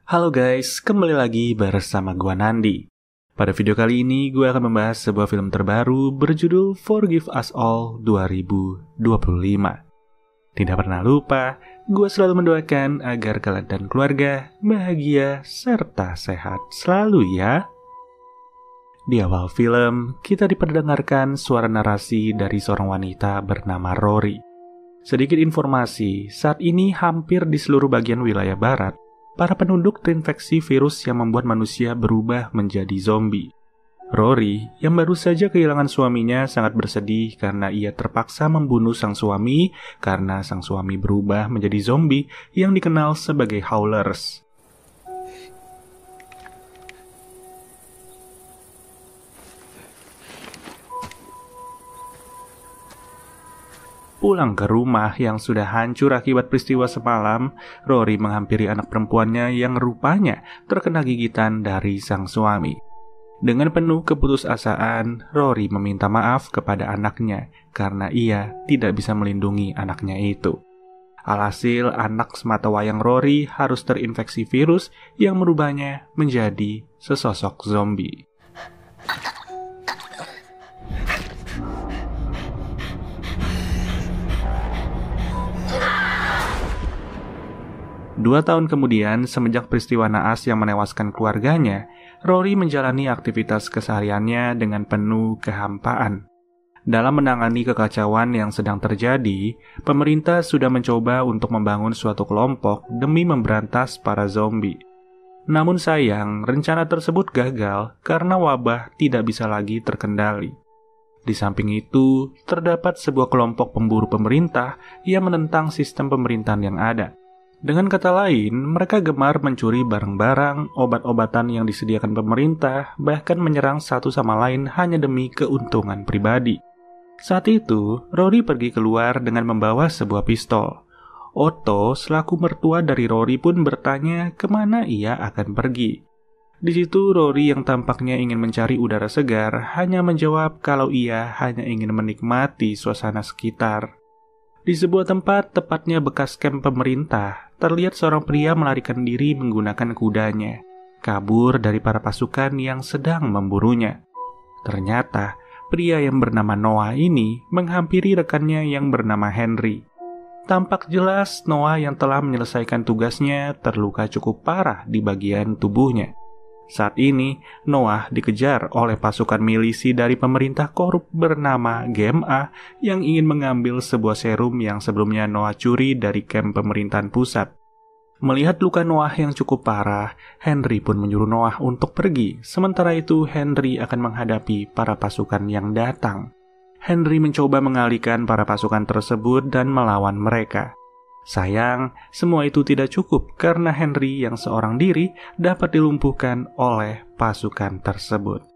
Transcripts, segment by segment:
Halo guys, kembali lagi bersama gua Nandi. Pada video kali ini gue akan membahas sebuah film terbaru berjudul Forgive Us All 2025. Tidak pernah lupa, gue selalu mendoakan agar kalian dan keluarga bahagia serta sehat selalu ya. Di awal film, kita diperdengarkan suara narasi dari seorang wanita bernama Rory. Sedikit informasi, saat ini hampir di seluruh bagian wilayah barat, para penduduk terinfeksi virus yang membuat manusia berubah menjadi zombie. Rory, yang baru saja kehilangan suaminya, sangat bersedih karena ia terpaksa membunuh sang suami karena sang suami berubah menjadi zombie yang dikenal sebagai Howlers. Pulang ke rumah yang sudah hancur akibat peristiwa semalam, Rory menghampiri anak perempuannya yang rupanya terkena gigitan dari sang suami. Dengan penuh keputusasaan, Rory meminta maaf kepada anaknya karena ia tidak bisa melindungi anaknya itu. Alhasil, anak sematawayang Rory harus terinfeksi virus yang merubahnya menjadi sesosok zombie. 2 tahun kemudian, semenjak peristiwa naas yang menewaskan keluarganya, Rory menjalani aktivitas kesehariannya dengan penuh kehampaan. Dalam menangani kekacauan yang sedang terjadi, pemerintah sudah mencoba untuk membangun suatu kelompok demi memberantas para zombie. Namun sayang, rencana tersebut gagal karena wabah tidak bisa lagi terkendali. Di samping itu, terdapat sebuah kelompok pemburu pemerintah yang menentang sistem pemerintahan yang ada. Dengan kata lain, mereka gemar mencuri barang-barang, obat-obatan yang disediakan pemerintah, bahkan menyerang satu sama lain hanya demi keuntungan pribadi. Saat itu, Rory pergi keluar dengan membawa sebuah pistol. Otto, selaku mertua dari Rory, pun bertanya kemana ia akan pergi. Di situ, Rory yang tampaknya ingin mencari udara segar hanya menjawab kalau ia hanya ingin menikmati suasana sekitar. Di sebuah tempat, tepatnya bekas kamp pemerintah, terlihat seorang pria melarikan diri menggunakan kudanya, kabur dari para pasukan yang sedang memburunya. Ternyata, pria yang bernama Noah ini menghampiri rekannya yang bernama Henry. Tampak jelas Noah yang telah menyelesaikan tugasnya terluka cukup parah di bagian tubuhnya. Saat ini, Noah dikejar oleh pasukan milisi dari pemerintah korup bernama GMA yang ingin mengambil sebuah serum yang sebelumnya Noah curi dari kamp pemerintahan pusat. Melihat luka Noah yang cukup parah, Henry pun menyuruh Noah untuk pergi. Sementara itu, Henry akan menghadapi para pasukan yang datang. Henry mencoba mengalihkan para pasukan tersebut dan melawan mereka. Sayang, semua itu tidak cukup karena Henry yang seorang diri dapat dilumpuhkan oleh pasukan tersebut.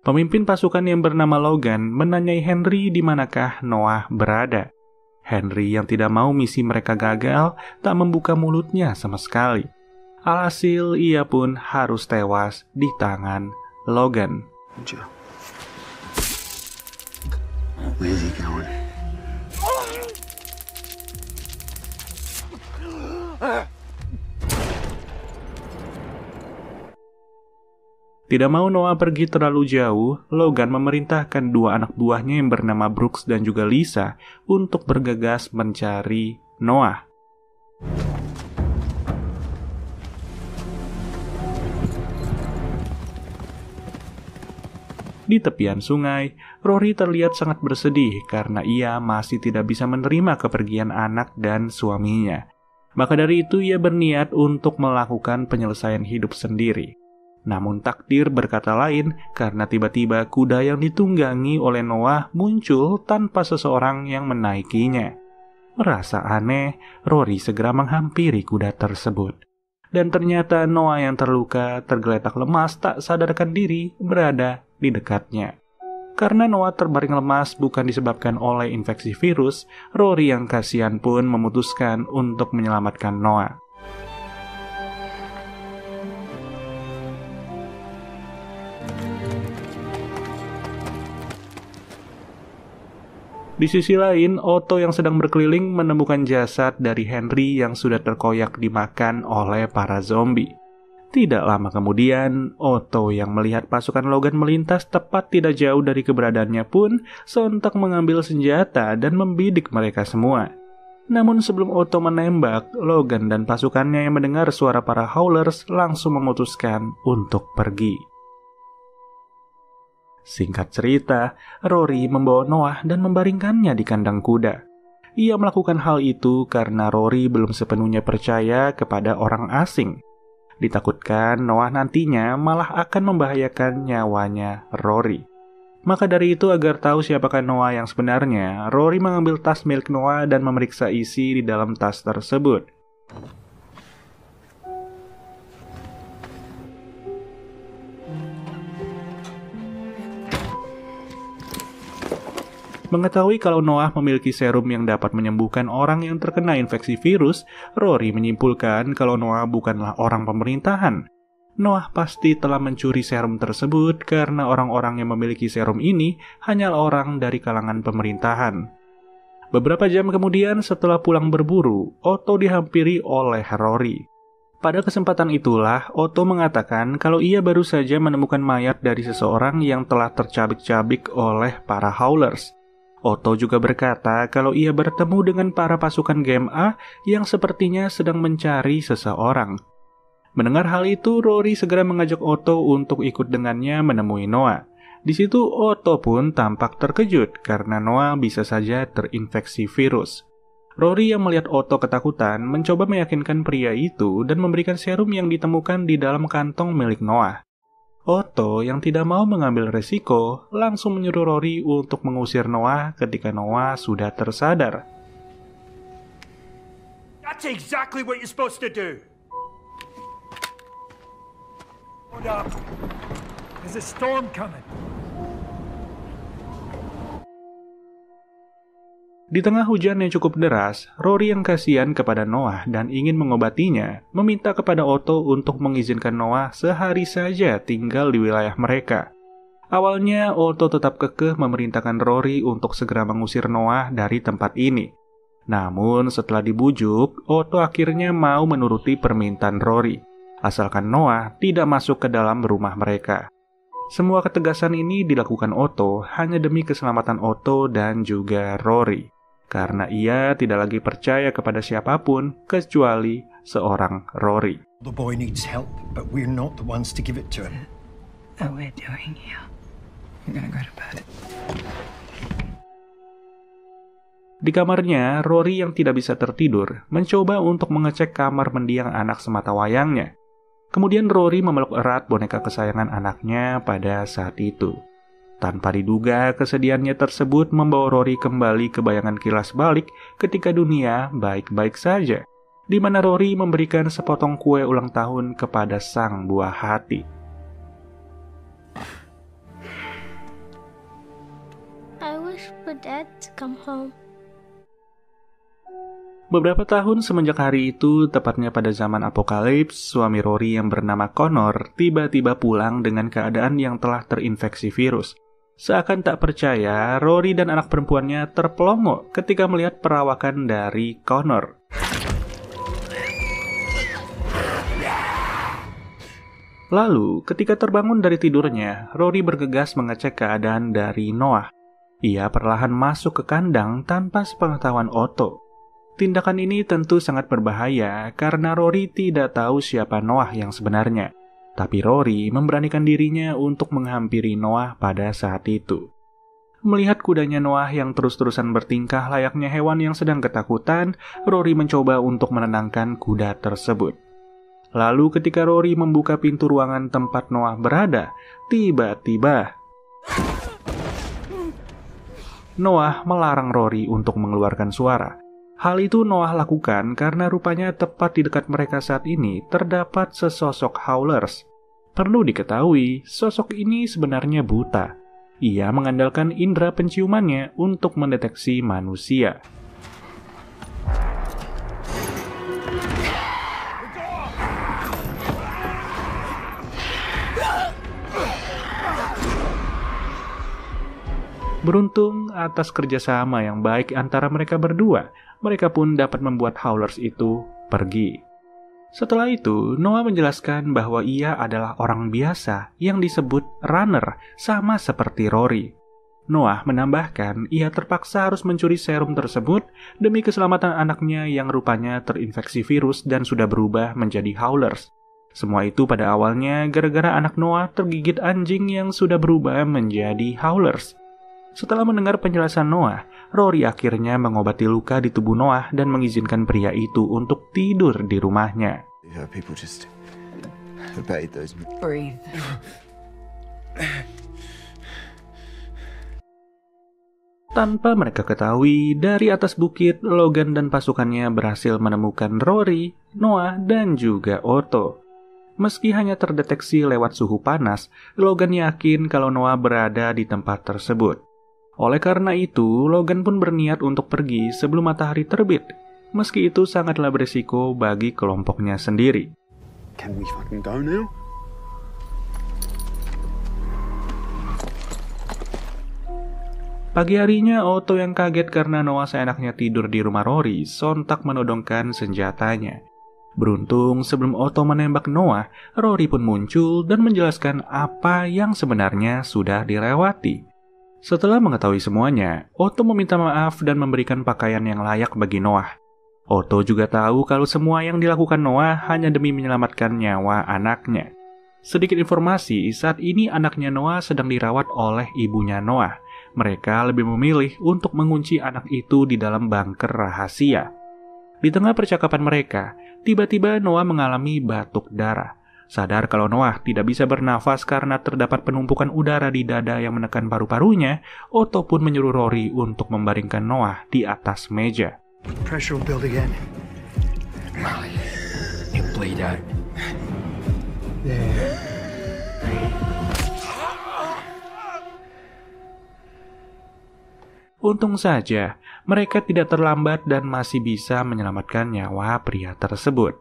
Pemimpin pasukan yang bernama Logan menanyai Henry di manakah Noah berada. Henry yang tidak mau misi mereka gagal tak membuka mulutnya sama sekali. Alhasil, ia pun harus tewas di tangan Logan. Tidak mau Noah pergi terlalu jauh, Logan memerintahkan 2 anak buahnya yang bernama Brooks dan juga Lisa untuk bergegas mencari Noah. Di tepian sungai, Rory terlihat sangat bersedih karena ia masih tidak bisa menerima kepergian anak dan suaminya. Maka dari itu ia berniat untuk melakukan penyelesaian hidup sendiri. Namun takdir berkata lain karena tiba-tiba kuda yang ditunggangi oleh Noah muncul tanpa seseorang yang menaikinya. Merasa aneh, Rory segera menghampiri kuda tersebut. Dan ternyata Noah yang terluka, tergeletak lemas, tak sadarkan diri berada di dekatnya. Karena Noah terbaring lemas bukan disebabkan oleh infeksi virus, Rory yang kasihan pun memutuskan untuk menyelamatkan Noah. Di sisi lain, Otto yang sedang berkeliling menemukan jasad dari Henry yang sudah terkoyak dimakan oleh para zombie. Tidak lama kemudian, Otto yang melihat pasukan Logan melintas tepat tidak jauh dari keberadaannya pun sontak mengambil senjata dan membidik mereka semua. Namun sebelum Otto menembak, Logan dan pasukannya yang mendengar suara para Howlers langsung memutuskan untuk pergi. Singkat cerita, Rory membawa Noah dan membaringkannya di kandang kuda. Ia melakukan hal itu karena Rory belum sepenuhnya percaya kepada orang asing. Ditakutkan Noah nantinya malah akan membahayakan nyawanya Rory. Maka dari itu, agar tahu siapakah Noah yang sebenarnya, Rory mengambil tas milik Noah dan memeriksa isi di dalam tas tersebut. Mengetahui kalau Noah memiliki serum yang dapat menyembuhkan orang yang terkena infeksi virus, Rory menyimpulkan kalau Noah bukanlah orang pemerintahan. Noah pasti telah mencuri serum tersebut karena orang-orang yang memiliki serum ini hanyalah orang dari kalangan pemerintahan. Beberapa jam kemudian setelah pulang berburu, Otto dihampiri oleh Rory. Pada kesempatan itulah, Otto mengatakan kalau ia baru saja menemukan mayat dari seseorang yang telah tercabik-cabik oleh para Howlers. Otto juga berkata kalau ia bertemu dengan para pasukan GMA yang sepertinya sedang mencari seseorang. Mendengar hal itu, Rory segera mengajak Otto untuk ikut dengannya menemui Noah. Di situ Otto pun tampak terkejut karena Noah bisa saja terinfeksi virus. Rory yang melihat Otto ketakutan mencoba meyakinkan pria itu dan memberikan serum yang ditemukan di dalam kantong milik Noah. Otto yang tidak mau mengambil resiko langsung menyuruh Rory untuk mengusir Noah ketika Noah sudah tersadar. That's exactly what you're supposed to do. Hold up. There's a storm coming. Di tengah hujan yang cukup deras, Rory yang kasihan kepada Noah dan ingin mengobatinya, meminta kepada Otto untuk mengizinkan Noah sehari saja tinggal di wilayah mereka. Awalnya, Otto tetap kekeh memerintahkan Rory untuk segera mengusir Noah dari tempat ini. Namun, setelah dibujuk, Otto akhirnya mau menuruti permintaan Rory, asalkan Noah tidak masuk ke dalam rumah mereka. Semua ketegasan ini dilakukan Otto hanya demi keselamatan Otto dan juga Rory. Karena ia tidak lagi percaya kepada siapapun kecuali seorang Rory. The boy needs help, but we're not the ones to give it to him. What we're doing here. You're gonna go to bed. Di kamarnya, Rory yang tidak bisa tertidur mencoba untuk mengecek kamar mendiang anak semata wayangnya. Kemudian Rory memeluk erat boneka kesayangan anaknya pada saat itu. Tanpa diduga, kesedihannya tersebut membawa Rory kembali ke bayangan kilas balik ketika dunia baik-baik saja, di mana Rory memberikan sepotong kue ulang tahun kepada sang buah hati. I wish for Dad to come home. Beberapa tahun semenjak hari itu, tepatnya pada zaman apokalips, suami Rory yang bernama Connor tiba-tiba pulang dengan keadaan yang telah terinfeksi virus. Seakan tak percaya, Rory dan anak perempuannya terpelongo ketika melihat perawakan dari Connor. Lalu, ketika terbangun dari tidurnya, Rory bergegas mengecek keadaan dari Noah. Ia perlahan masuk ke kandang tanpa sepengetahuan Otto. Tindakan ini tentu sangat berbahaya karena Rory tidak tahu siapa Noah yang sebenarnya. Tapi Rory memberanikan dirinya untuk menghampiri Noah pada saat itu. Melihat kudanya Noah yang terus-terusan bertingkah layaknya hewan yang sedang ketakutan, Rory mencoba untuk menenangkan kuda tersebut. Lalu ketika Rory membuka pintu ruangan tempat Noah berada, tiba-tiba Noah melarang Rory untuk mengeluarkan suara. Hal itu Noah lakukan karena rupanya tepat di dekat mereka saat ini terdapat sesosok Howlers. Perlu diketahui, sosok ini sebenarnya buta. Ia mengandalkan indera penciumannya untuk mendeteksi manusia. Beruntung atas kerjasama yang baik antara mereka berdua, mereka pun dapat membuat Howlers itu pergi. Setelah itu, Noah menjelaskan bahwa ia adalah orang biasa yang disebut runner, sama seperti Rory. Noah menambahkan ia terpaksa harus mencuri serum tersebut demi keselamatan anaknya yang rupanya terinfeksi virus dan sudah berubah menjadi Howlers. Semua itu pada awalnya gara-gara anak Noah tergigit anjing yang sudah berubah menjadi Howlers. Setelah mendengar penjelasan Noah, Rory akhirnya mengobati luka di tubuh Noah dan mengizinkan pria itu untuk tidur di rumahnya. People just obeyed those. Breathe. Tanpa mereka ketahui, dari atas bukit, Logan dan pasukannya berhasil menemukan Rory, Noah, dan juga Otto. Meski hanya terdeteksi lewat suhu panas, Logan yakin kalau Noah berada di tempat tersebut. Oleh karena itu, Logan pun berniat untuk pergi sebelum matahari terbit. Meski itu sangatlah berisiko bagi kelompoknya sendiri. Can we fucking go now? Pagi harinya, Otto yang kaget karena Noah seenaknya tidur di rumah Rory sontak menodongkan senjatanya. Beruntung sebelum Otto menembak Noah, Rory pun muncul dan menjelaskan apa yang sebenarnya sudah dilewati. Setelah mengetahui semuanya, Otto meminta maaf dan memberikan pakaian yang layak bagi Noah. Otto juga tahu kalau semua yang dilakukan Noah hanya demi menyelamatkan nyawa anaknya. Sedikit informasi, saat ini anaknya Noah sedang dirawat oleh ibunya Noah. Mereka lebih memilih untuk mengunci anak itu di dalam bunker rahasia. Di tengah percakapan mereka, tiba-tiba Noah mengalami batuk darah. Sadar kalau Noah tidak bisa bernafas karena terdapat penumpukan udara di dada yang menekan paru-parunya, Otto pun menyuruh Rory untuk membaringkan Noah di atas meja. Pressure will build again. Molly, you bleed out. Untung saja, mereka tidak terlambat dan masih bisa menyelamatkan nyawa pria tersebut.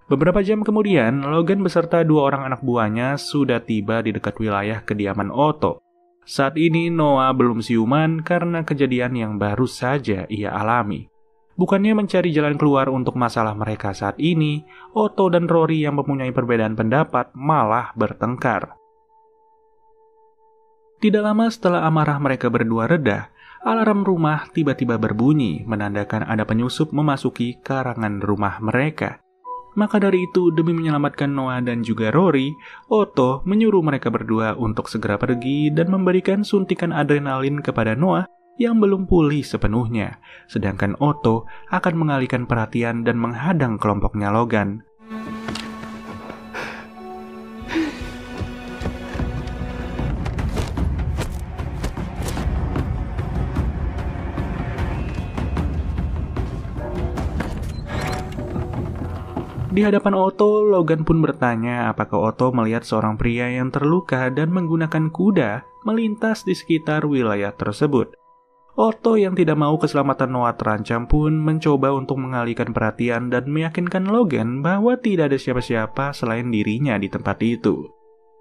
Beberapa jam kemudian, Logan beserta 2 orang anak buahnya sudah tiba di dekat wilayah kediaman Otto. Saat ini Noah belum siuman karena kejadian yang baru saja ia alami. Bukannya mencari jalan keluar untuk masalah mereka saat ini, Otto dan Rory yang mempunyai perbedaan pendapat malah bertengkar. Tidak lama setelah amarah mereka berdua reda, alarm rumah tiba-tiba berbunyi menandakan ada penyusup memasuki karangan rumah mereka. Maka dari itu, demi menyelamatkan Noah dan juga Rory, Otto menyuruh mereka berdua untuk segera pergi dan memberikan suntikan adrenalin kepada Noah yang belum pulih sepenuhnya. Sedangkan Otto akan mengalihkan perhatian dan menghadang kelompoknya Logan. Di hadapan Otto, Logan pun bertanya apakah Otto melihat seorang pria yang terluka dan menggunakan kuda melintas di sekitar wilayah tersebut. Otto yang tidak mau keselamatan Noah terancam pun mencoba untuk mengalihkan perhatian dan meyakinkan Logan bahwa tidak ada siapa-siapa selain dirinya di tempat itu.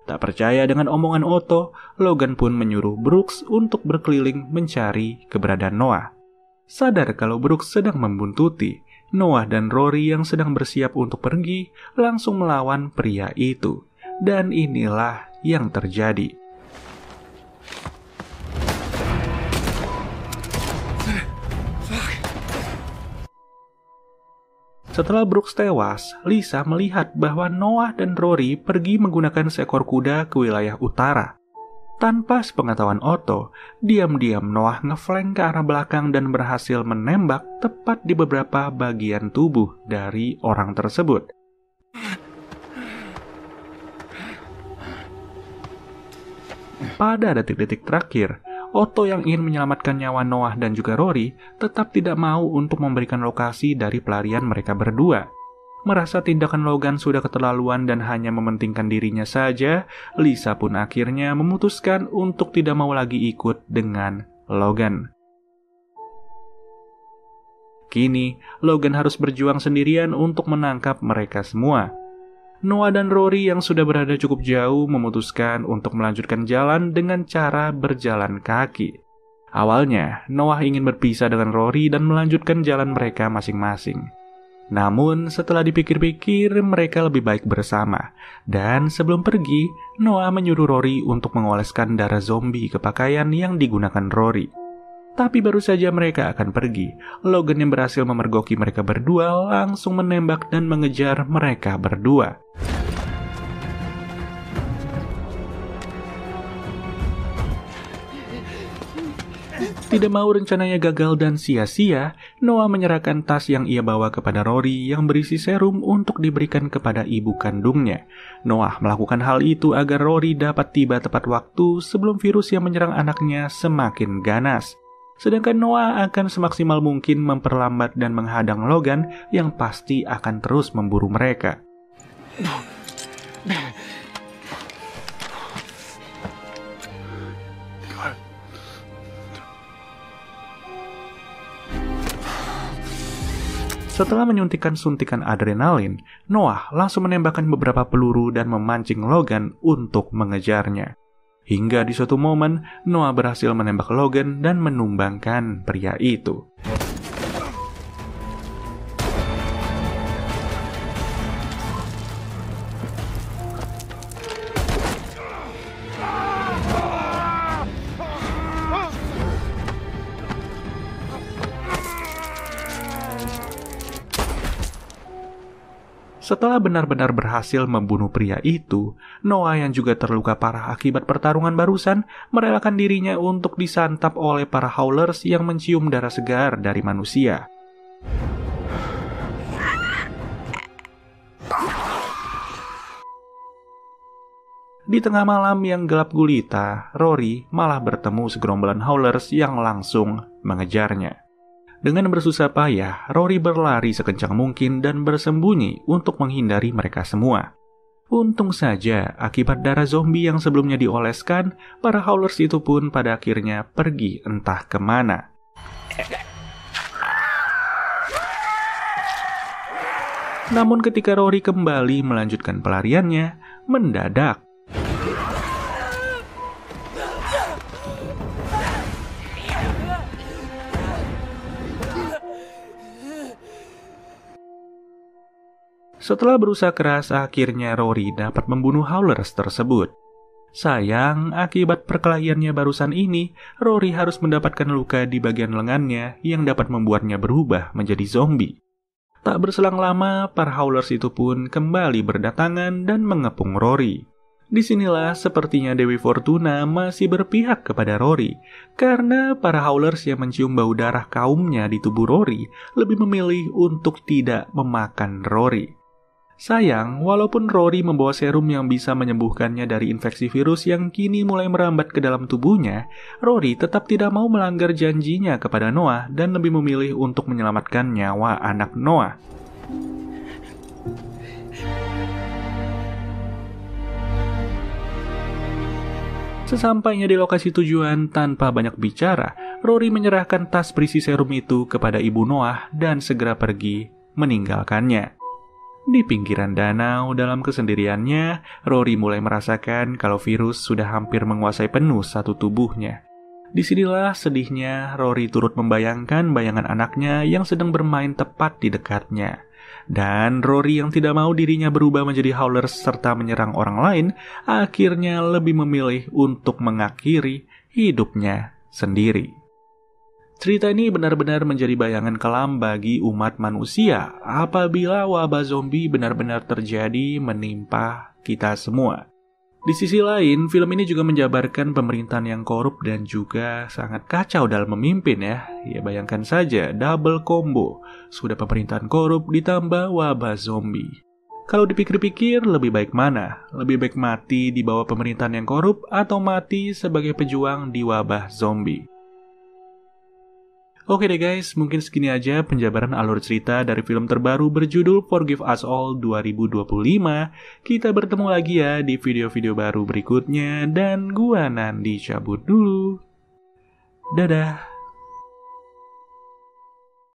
Tak percaya dengan omongan Otto, Logan pun menyuruh Brooks untuk berkeliling mencari keberadaan Noah. Sadar kalau Brooks sedang membuntuti, Noah dan Rory yang sedang bersiap untuk pergi langsung melawan pria itu. Dan inilah yang terjadi. Setelah Brooks tewas, Lisa melihat bahwa Noah dan Rory pergi menggunakan seekor kuda ke wilayah utara. Tanpa sepengetahuan Otto, diam-diam Noah ngeflank ke arah belakang dan berhasil menembak tepat di beberapa bagian tubuh dari orang tersebut. Pada detik-detik terakhir, Otto yang ingin menyelamatkan nyawa Noah dan juga Rory tetap tidak mau untuk memberikan lokasi dari pelarian mereka berdua. Merasa tindakan Logan sudah keterlaluan dan hanya mementingkan dirinya saja, Lisa pun akhirnya memutuskan untuk tidak mau lagi ikut dengan Logan. Kini, Logan harus berjuang sendirian untuk menangkap mereka semua. Noah dan Rory yang sudah berada cukup jauh memutuskan untuk melanjutkan jalan dengan cara berjalan kaki. Awalnya, Noah ingin berpisah dengan Rory dan melanjutkan jalan mereka masing-masing. Namun, setelah dipikir-pikir, mereka lebih baik bersama. Dan sebelum pergi, Noah menyuruh Rory untuk mengoleskan darah zombie ke pakaian yang digunakan Rory. Tapi baru saja mereka akan pergi, Logan yang berhasil memergoki mereka berdua langsung menembak dan mengejar mereka berdua. Tidak mau rencananya gagal dan sia-sia, Noah menyerahkan tas yang ia bawa kepada Rory yang berisi serum untuk diberikan kepada ibu kandungnya. Noah melakukan hal itu agar Rory dapat tiba tepat waktu sebelum virus yang menyerang anaknya semakin ganas. Sedangkan Noah akan semaksimal mungkin memperlambat dan menghadang Logan yang pasti akan terus memburu mereka. Setelah menyuntikkan suntikan adrenalin, Noah langsung menembakkan beberapa peluru dan memancing Logan untuk mengejarnya. Hingga di suatu momen, Noah berhasil menembak Logan dan menumbangkan pria itu. Setelah benar-benar berhasil membunuh pria itu, Noah yang juga terluka parah akibat pertarungan barusan merelakan dirinya untuk disantap oleh para Howlers yang mencium darah segar dari manusia. Di tengah malam yang gelap gulita, Rory malah bertemu segerombolan Howlers yang langsung mengejarnya. Dengan bersusah payah, Rory berlari sekencang mungkin dan bersembunyi untuk menghindari mereka semua. Untung saja, akibat darah zombie yang sebelumnya dioleskan, para Howlers itu pun pada akhirnya pergi entah kemana. Namun ketika Rory kembali melanjutkan pelariannya, mendadak setelah berusaha keras, akhirnya Rory dapat membunuh Howlers tersebut. Sayang, akibat perkelahiannya barusan ini, Rory harus mendapatkan luka di bagian lengannya yang dapat membuatnya berubah menjadi zombie. Tak berselang lama, para Howlers itu pun kembali berdatangan dan mengepung Rory. Disinilah sepertinya Dewi Fortuna masih berpihak kepada Rory, karena para Howlers yang mencium bau darah kaumnya di tubuh Rory lebih memilih untuk tidak memakan Rory. Sayang, walaupun Rory membawa serum yang bisa menyembuhkannya dari infeksi virus yang kini mulai merambat ke dalam tubuhnya, Rory tetap tidak mau melanggar janjinya kepada Noah dan lebih memilih untuk menyelamatkan nyawa anak Noah. Sesampainya di lokasi tujuan, tanpa banyak bicara, Rory menyerahkan tas berisi serum itu kepada ibu Noah dan segera pergi meninggalkannya. Di pinggiran danau dalam kesendiriannya, Rory mulai merasakan kalau virus sudah hampir menguasai penuh satu tubuhnya. Disinilah sedihnya Rory turut membayangkan bayangan anaknya yang sedang bermain tepat di dekatnya. Dan Rory yang tidak mau dirinya berubah menjadi Howlers serta menyerang orang lain, akhirnya lebih memilih untuk mengakhiri hidupnya sendiri. Cerita ini benar-benar menjadi bayangan kelam bagi umat manusia apabila wabah zombie benar-benar terjadi menimpa kita semua. Di sisi lain, film ini juga menjabarkan pemerintahan yang korup dan juga sangat kacau dalam memimpin ya. Ya bayangkan saja, double combo. Sudah pemerintahan korup ditambah wabah zombie. Kalau dipikir-pikir, lebih baik mana? Lebih baik mati di bawah pemerintahan yang korup atau mati sebagai pejuang di wabah zombie? Oke deh guys, mungkin segini aja penjabaran alur cerita dari film terbaru berjudul Forgive Us All 2025. Kita bertemu lagi ya di video-video baru berikutnya, dan gua Nandi cabut dulu. Dadah.